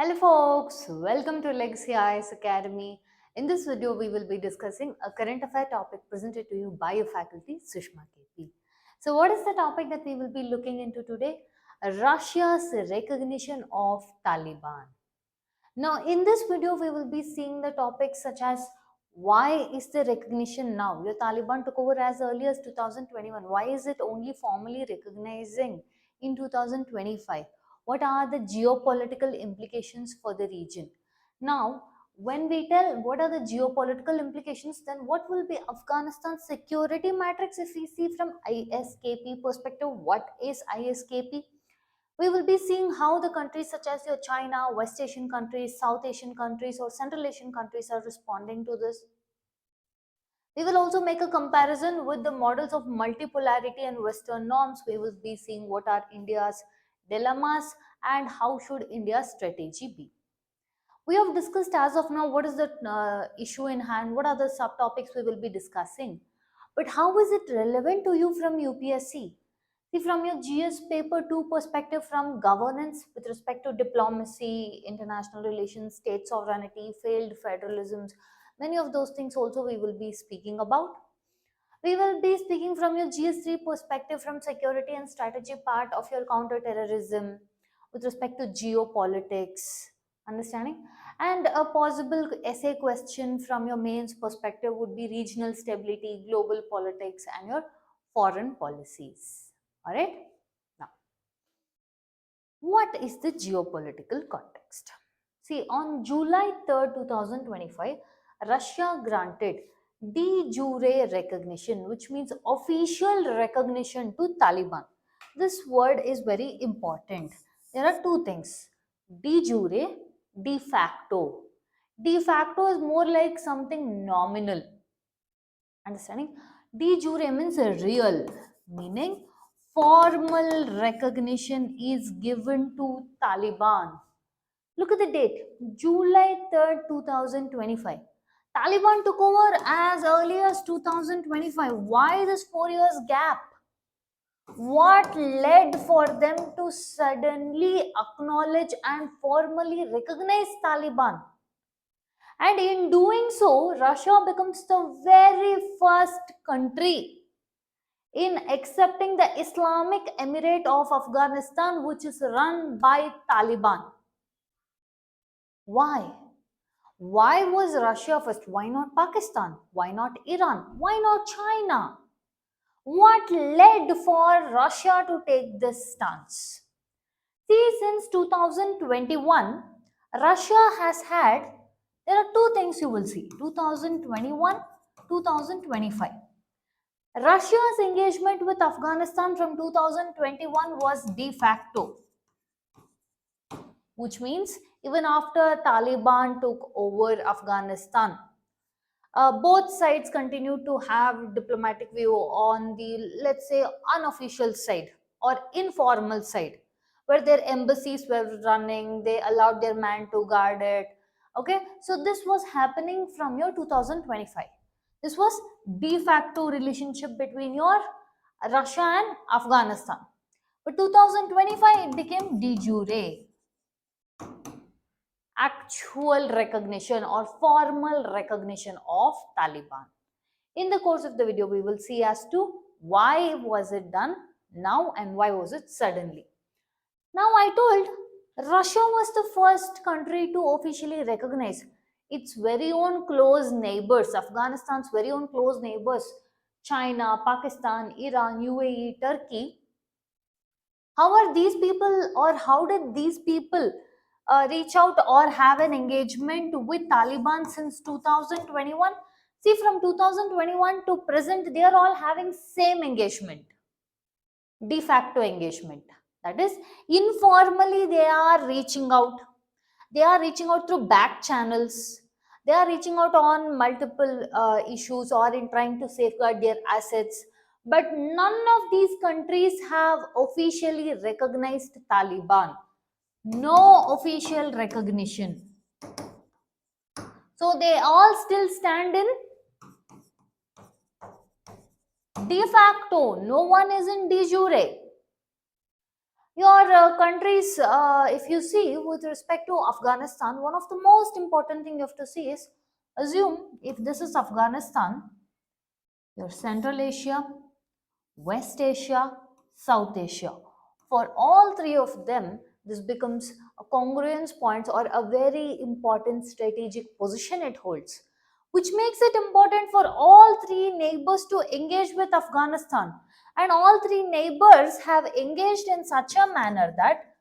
Hello folks, welcome to Legacy IAS Academy. In this video, we will be discussing a current affair topic presented to you by your faculty, Sushma KP. So what is the topic that we will be looking into today? Russia's recognition of Taliban. Now, in this video, we will be seeing the topics such as why is the recognition now? Your Taliban took over as early as 2021. Why is it only formally recognizing in 2025? What are the geopolitical implications for the region? Now, when we tell what are the geopolitical implications, then what will be Afghanistan's security matrix if we see from ISKP perspective? What is ISKP? We will be seeing how the countries such as your China, West Asian countries, South Asian countries, or Central Asian countries are responding to this. We will also make a comparison with the models of multipolarity and Western norms. We will be seeing what are India's dilemmas and how should India's strategy be. We have discussed as of now what is the issue in hand, what are the subtopics we will be discussing. But how is it relevant to you from UPSC? See, from your GS paper 2 perspective, from governance with respect to diplomacy, international relations, state sovereignty, failed federalisms, many of those things also we will be speaking about. We will be speaking from your GS3 perspective from security and strategy part of your counter-terrorism with respect to geopolitics, understanding? And a possible essay question from your mains perspective would be regional stability, global politics, and your foreign policies. All right. Now, what is the geopolitical context? See, on July 3rd, 2025, Russia granted de jure recognition, which means official recognition to Taliban. This word is very important. There are two things: de jure, de facto. De facto is more like something nominal. Understanding? De jure means real, meaning formal recognition is given to Taliban. Look at the date, July 3rd, 2025. Taliban took over as early as 2025. Why this 4 years gap? What led for them to suddenly acknowledge and formally recognize Taliban? And in doing so, Russia becomes the very first country in accepting the Islamic Emirate of Afghanistan, which is run by Taliban. Why? Why was Russia first? Why not Pakistan? Why not Iran? Why not China? What led for Russia to take this stance? See, since 2021, Russia has had, there are two things you will see, 2021, 2025. Russia's engagement with Afghanistan from 2021 was de facto, which means even after Taliban took over Afghanistan, both sides continued to have diplomatic view on the, let's say, unofficial side or informal side, where their embassies were running, they allowed their man to guard it. Okay, so this was happening from your 2025. This was de facto relationship between your Russia and Afghanistan. But 2025 it became de jure, actual recognition or formal recognition of Taliban. In the course of the video, we will see as to why was it done now and why was it suddenly. Now, I told Russia was the first country to officially recognize its very own close neighbors, Afghanistan's very own close neighbors, China, Pakistan, Iran, UAE, Turkey. How are these people, or how did these people reach out or have an engagement with Taliban since 2021? See, from 2021 to present, they are all having same engagement, de facto engagement. That is, informally they are reaching out. They are reaching out through back channels. They are reaching out on multiple issues or in trying to safeguard their assets. But none of these countries have officially recognized Taliban. No official recognition. So they all still stand in de facto. No one is in de jure. Your countries, if you see with respect to Afghanistan, one of the most important thing you have to see is, assume if this is Afghanistan, your Central Asia, West Asia, South Asia. For all three of them, this becomes a congruence point or a very important strategic position it holds, which makes it important for all three neighbors to engage with Afghanistan. And all three neighbors have engaged in such a manner that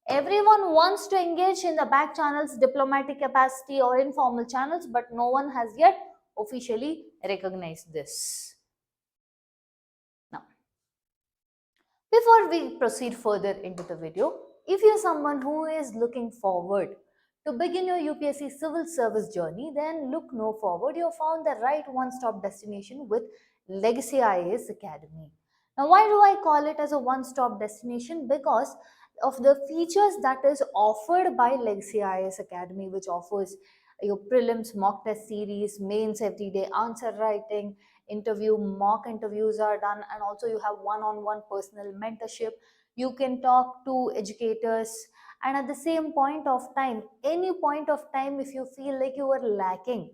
everyone wants to engage in the back channels, diplomatic capacity, or informal channels, but no one has yet officially recognized this. Now, before we proceed further into the video, if you're someone who is looking forward to begin your UPSC civil service journey, then look no forward. You found the right one-stop destination with Legacy IAS Academy. Now, why do I call it as a one-stop destination? Because of the features that is offered by Legacy IAS Academy, which offers your prelims mock test series, mains everyday answer writing, mock interviews are done, and also you have one-on-one personal mentorship. You can talk to educators, and at the same point of time, any point of time, if you feel like you are lacking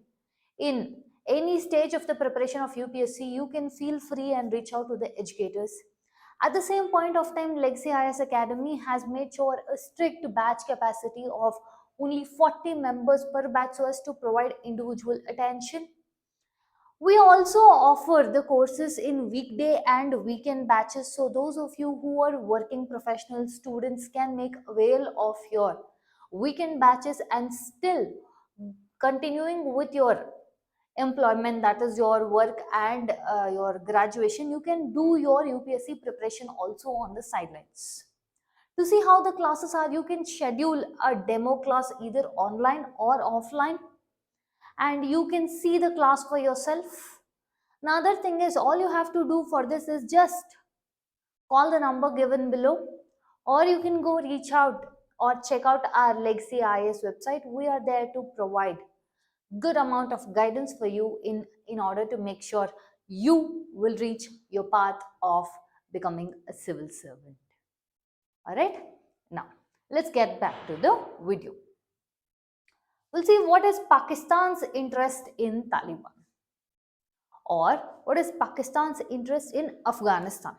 in any stage of the preparation of UPSC, you can feel free and reach out to the educators. At the same point of time, Legacy IAS Academy has made sure a strict batch capacity of only 40 members per batch so as to provide individual attention. We also offer the courses in weekday and weekend batches, so those of you who are working professional students can make avail of your weekend batches and still continuing with your employment, that is your work and your graduation. You can do your UPSC preparation also on the sidelines. To see how the classes are, you can schedule a demo class either online or offline, and you can see the class for yourself. Another thing is, all you have to do for this is just call the number given below, or you can go reach out or check out our Legacy IAS website. We are there to provide good amount of guidance for you in order to make sure you will reach your path of becoming a civil servant. All right, now let's get back to the video. We'll see what is Pakistan's interest in Taliban, or what is Pakistan's interest in Afghanistan.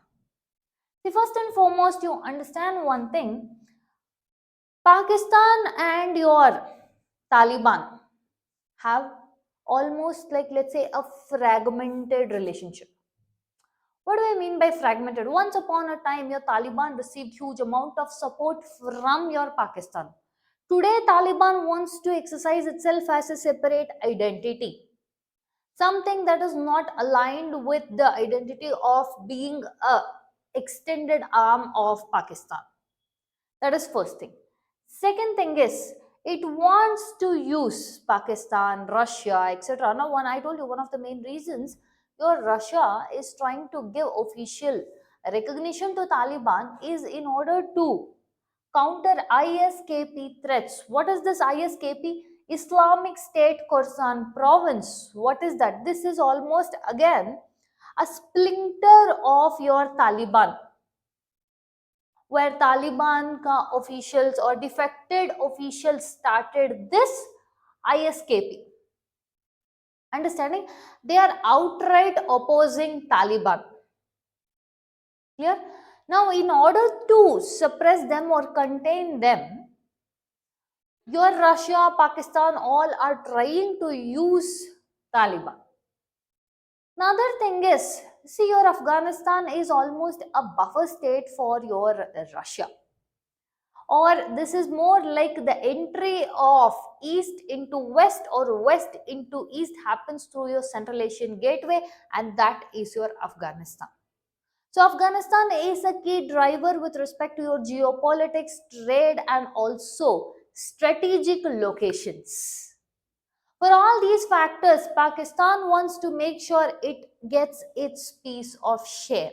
See, first and foremost, you understand one thing: Pakistan and your Taliban have almost, like, let's say, a fragmented relationship. What do I mean by fragmented? Once upon a time, your Taliban received huge amount of support from your Pakistan. Today, Taliban wants to exercise itself as a separate identity, something that is not aligned with the identity of being a extended arm of Pakistan. That is first thing. Second thing is, it wants to use Pakistan, Russia, etc. Now, one I told you, one of the main reasons your Russia is trying to give official recognition to Taliban is in order to counter ISKP threats. What is this ISKP? Islamic State Khorasan province. What is that? This is almost again a splinter of your Taliban, where Taliban officials or defected officials started this ISKP. Understanding? They are outright opposing Taliban. Clear? Now, in order to suppress them or contain them, your Russia, Pakistan, all are trying to use Taliban. Another thing is, see, your Afghanistan is almost a buffer state for your Russia, or this is more like the entry of east into west or west into east happens through your Central Asian gateway, and that is your Afghanistan. So Afghanistan is a key driver with respect to your geopolitics, trade, and also strategic locations. For all these factors, Pakistan wants to make sure it gets its piece of share.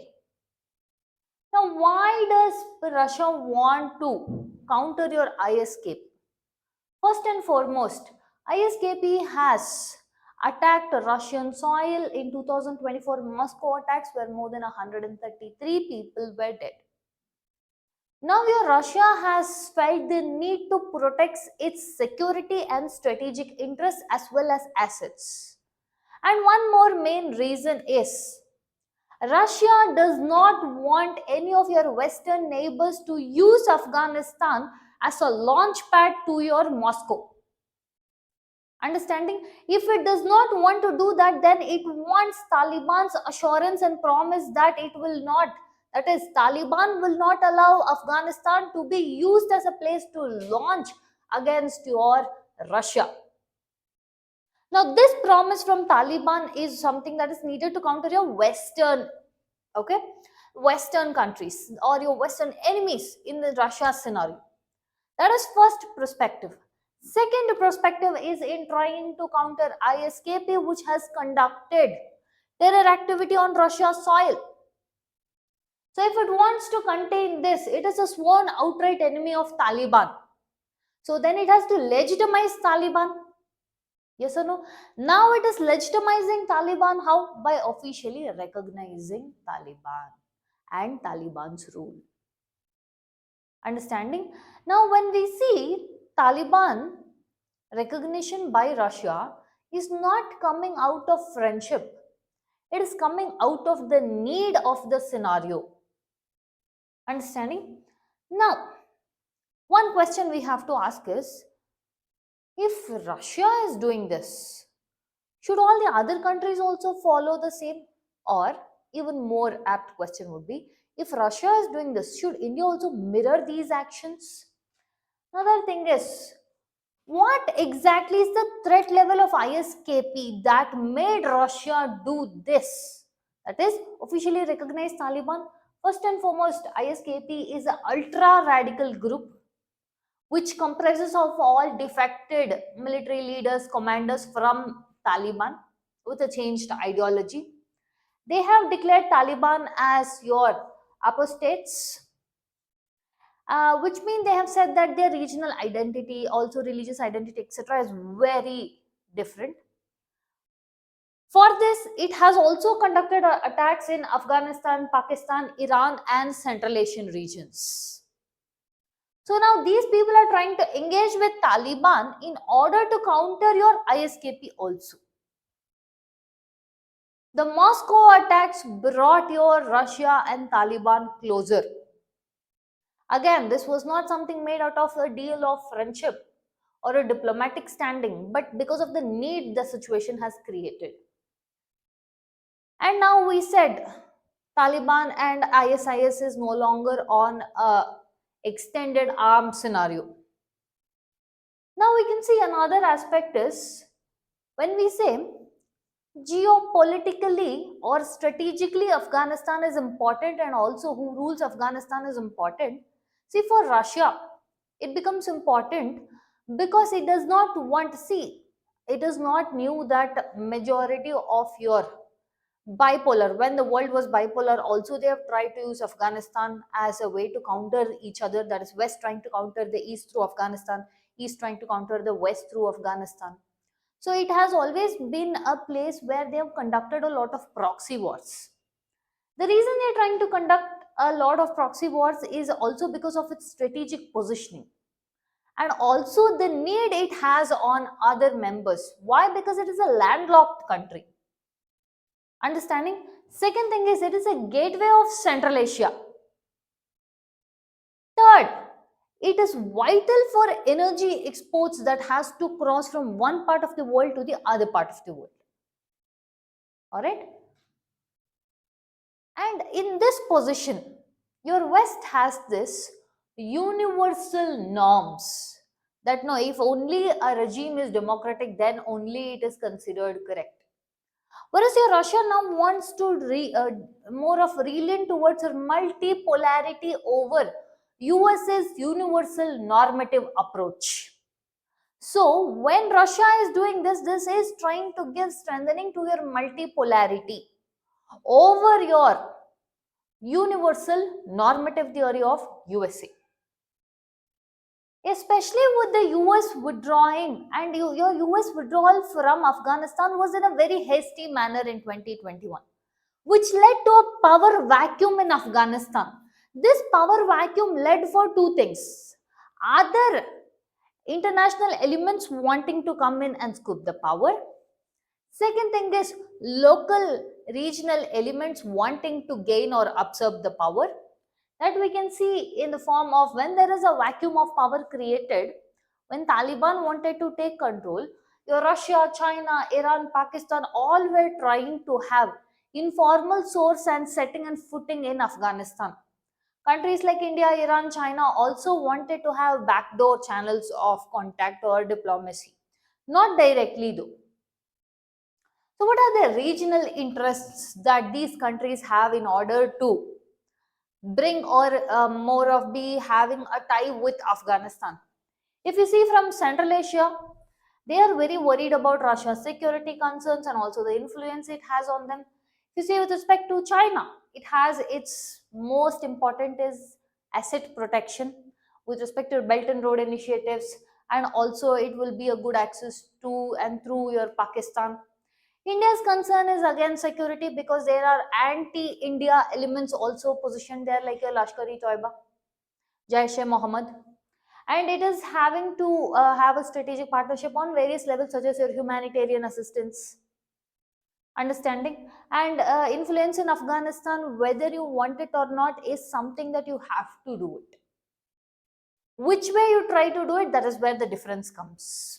Now, why does Russia want to counter your ISKP? First and foremost, ISKP has attacked Russian soil in 2024 Moscow attacks, where more than 133 people were dead. Now, your Russia has felt the need to protect its security and strategic interests as well as assets. And one more main reason is Russia does not want any of your Western neighbors to use Afghanistan as a launch pad to your Moscow. Understanding? If it does not want to do that, then it wants Taliban's assurance and promise that it will not, that is, Taliban will not allow Afghanistan to be used as a place to launch against your Russia. Now, this promise from Taliban is something that is needed to counter your Western, okay, Western countries or your Western enemies in the Russia scenario. That is first perspective. Second perspective is in trying to counter ISKP, which has conducted terror activity on Russia's soil. So if it wants to contain this, it is a sworn outright enemy of Taliban. So then it has to legitimize Taliban. Yes or no? Now it is legitimizing Taliban. How? By officially recognizing Taliban and Taliban's rule. Understanding? Now, when we see Taliban recognition by Russia is not coming out of friendship, it is coming out of the need of the scenario. Understanding? Now, one question we have to ask is, if Russia is doing this, should all the other countries also follow the same? Or, even more apt question would be, if Russia is doing this, should India also mirror these actions? Another thing is, what exactly is the threat level of ISKP that made Russia do this? That is, officially recognize Taliban. First and foremost, ISKP is an ultra radical group which comprises of all defected military leaders, commanders from Taliban with a changed ideology. They have declared Taliban as your apostates, which means they have said that their regional identity, also religious identity, etc., is very different. For this, it has also conducted attacks in Afghanistan, Pakistan, Iran, and Central Asian regions. So now these people are trying to engage with Taliban in order to counter your ISKP also. The Moscow attacks brought your Russia and Taliban closer. Again, this was not something made out of a deal of friendship or a diplomatic standing, but because of the need the situation has created. And now we said Taliban and ISIS is no longer on a extended arm scenario. Now we can see another aspect is when we say geopolitically or strategically Afghanistan is important and also who rules Afghanistan is important. See, for Russia, it becomes important because it does not want to see, it is not new that majority of your bipolar, when the world was bipolar, also they have tried to use Afghanistan as a way to counter each other. That is, West trying to counter the East through Afghanistan, East trying to counter the West through Afghanistan. So it has always been a place where they have conducted a lot of proxy wars. The reason they're trying to conduct a lot of proxy wars is also because of its strategic positioning and also the need it has on other members. Why? Because it is a landlocked country. Understanding? Second thing is it is a gateway of Central Asia. Third, it is vital for energy exports that has to cross from one part of the world to the other part of the world. All right? And in this position, your West has this universal norms that no, if only a regime is democratic, then only it is considered correct. Whereas your Russia now wants to more of lean towards a multipolarity over US's universal normative approach. So when Russia is doing this, this is trying to give strengthening to your multipolarity over your universal normative theory of USA. Especially with the US withdrawing and your US withdrawal from Afghanistan was in a very hasty manner in 2021, which led to a power vacuum in Afghanistan. This power vacuum led for two things. Other international elements wanting to come in and scoop the power. Second thing is local regional elements wanting to gain or absorb the power. That we can see in the form of when there is a vacuum of power created, when Taliban wanted to take control, your Russia, China, Iran, Pakistan all were trying to have informal source and setting and footing in Afghanistan. Countries like India, Iran, China also wanted to have backdoor channels of contact or diplomacy. Not directly though. So, what are the regional interests that these countries have in order to bring or more of be having a tie with Afghanistan? If you see from Central Asia, they are very worried about Russia's security concerns and also the influence it has on them. If you see with respect to China, it has its most important is asset protection with respect to Belt and Road initiatives, and also it will be a good access to and through your Pakistan. India's concern is again security because there are anti-India elements also positioned there like your Lashkar-e-Toiba, Jaish-e-Mohammed, and it is having to have a strategic partnership on various levels such as your humanitarian assistance, understanding, and influence in Afghanistan, whether you want it or not, is something that you have to do it. Which way you try to do it, that is where the difference comes.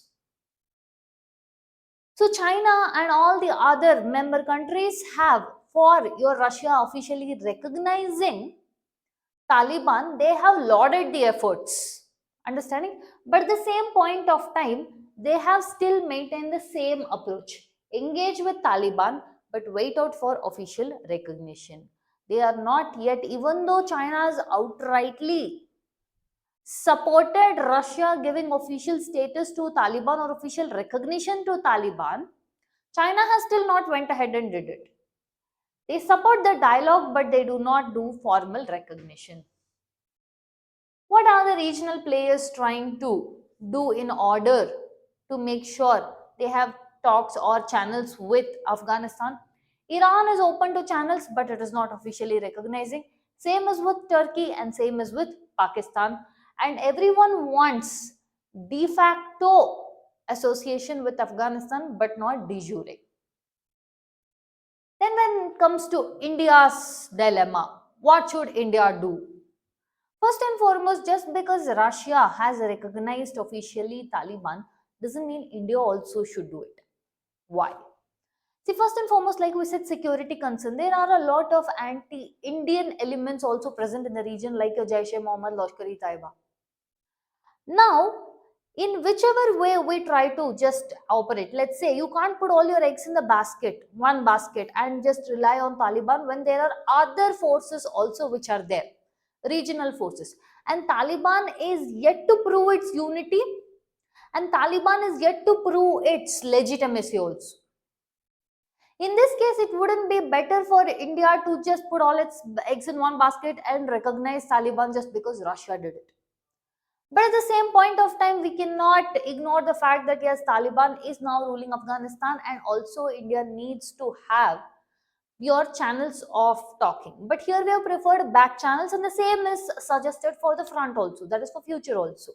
So China and all the other member countries have, for your Russia officially recognizing Taliban, they have lauded the efforts, understanding? But at the same point of time, they have still maintained the same approach. Engage with Taliban, but wait out for official recognition. They are not yet, even though China has outrightly supported Russia giving official status to Taliban or official recognition to Taliban, China has still not went ahead and did it. They support the dialogue, but they do not do formal recognition. What are the regional players trying to do in order to make sure they have talks or channels with Afghanistan? Iran is open to channels, but it is not officially recognizing. Same as with Turkey and same as with Pakistan. And everyone wants de facto association with Afghanistan, but not de jure. Then, when it comes to India's dilemma, what should India do? First and foremost, just because Russia has recognized officially Taliban doesn't mean India also should do it. Why? See, first and foremost, like we said, security concern. There are a lot of anti-Indian elements also present in the region, like your Jaish-e-Mohammed, Lashkar-e-Taiba. Now, in whichever way we try to just operate, let's say you can't put all your eggs in the basket, one basket, and just rely on Taliban when there are other forces also which are there, regional forces. And Taliban is yet to prove its unity, and Taliban is yet to prove its legitimacy also. In this case, it wouldn't be better for India to just put all its eggs in one basket and recognize Taliban just because Russia did it. But at the same point of time, we cannot ignore the fact that yes, Taliban is now ruling Afghanistan, and also India needs to have your channels of talking. But here we have preferred back channels, and the same is suggested for the front also, that is for future also.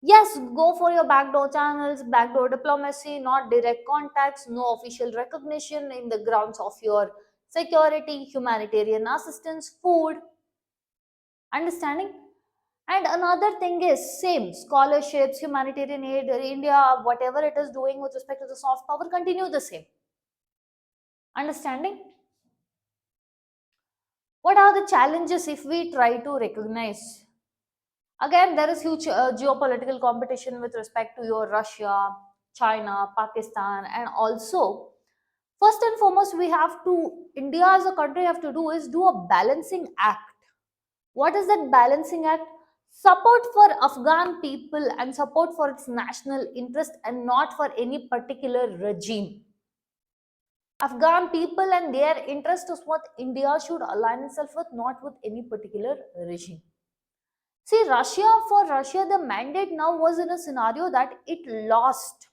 Yes, go for your backdoor channels, backdoor diplomacy, not direct contacts, no official recognition in the grounds of your security, humanitarian assistance, food, understanding. And another thing is same scholarships, humanitarian aid, India, whatever it is doing with respect to the soft power, continue the same. Understanding? What are the challenges if we try to recognize? Again, there is huge geopolitical competition with respect to your Russia, China, Pakistan, and also first and foremost, we have to, India as a country have to do is do a balancing act. What is that balancing act? Support for Afghan people and support for its national interest and not for any particular regime. Afghan people and their interest is what India should align itself with, not with any particular regime. See, for Russia, the mandate now was in a scenario that it lost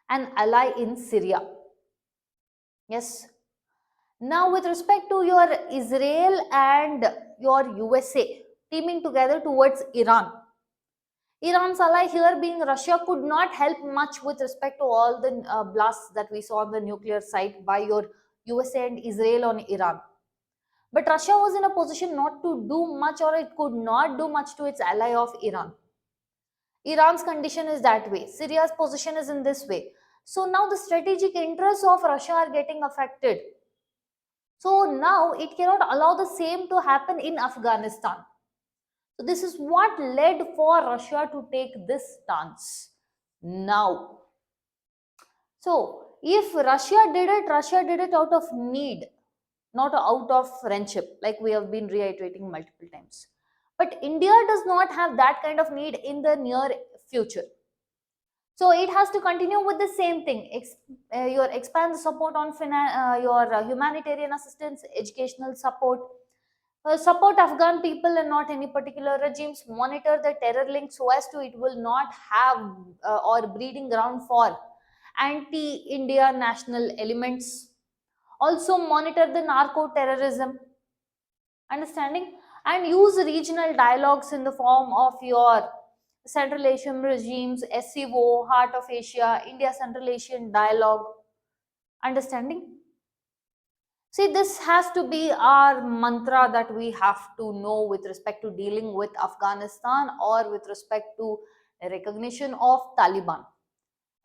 an ally in Syria. Yes. Now, with respect to your Israel and your USA teaming together towards Iran, Iran's ally here being Russia could not help much with respect to all the blasts that we saw on the nuclear site by your USA and Israel on Iran. But Russia was in a position not to do much, or it could not do much to its ally of Iran. Iran's condition is that way. Syria's position is in this way. So now the strategic interests of Russia are getting affected. So now it cannot allow the same to happen in Afghanistan. So this is what led for Russia to take this stance. Now, so if Russia did it out of need, not out of friendship, like we have been reiterating multiple times. But India does not have that kind of need in the near future. So it has to continue with the same thing. Your expand the support on your humanitarian assistance, educational support, support Afghan people and not any particular regimes. Monitor the terror links so as to it will not have or breeding ground for anti-India national elements. Also monitor the narco terrorism, understanding, and use regional dialogues in the form of your Central Asian regimes, SCO, Heart of Asia, India Central Asian dialogue, understanding. See, this has to be our mantra that we have to know with respect to dealing with Afghanistan or with respect to recognition of Taliban.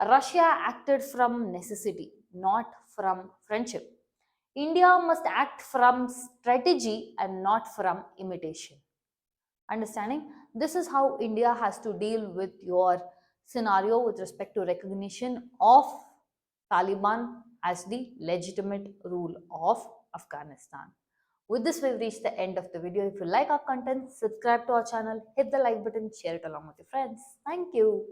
Russia acted from necessity, not from friendship. India must act from strategy and not from imitation. Understanding? This is how India has to deal with your scenario with respect to recognition of Taliban as the legitimate rule of Afghanistan. With this, we've reached the end of the video. If you like our content, subscribe to our channel, hit the like button, share it along with your friends. Thank you.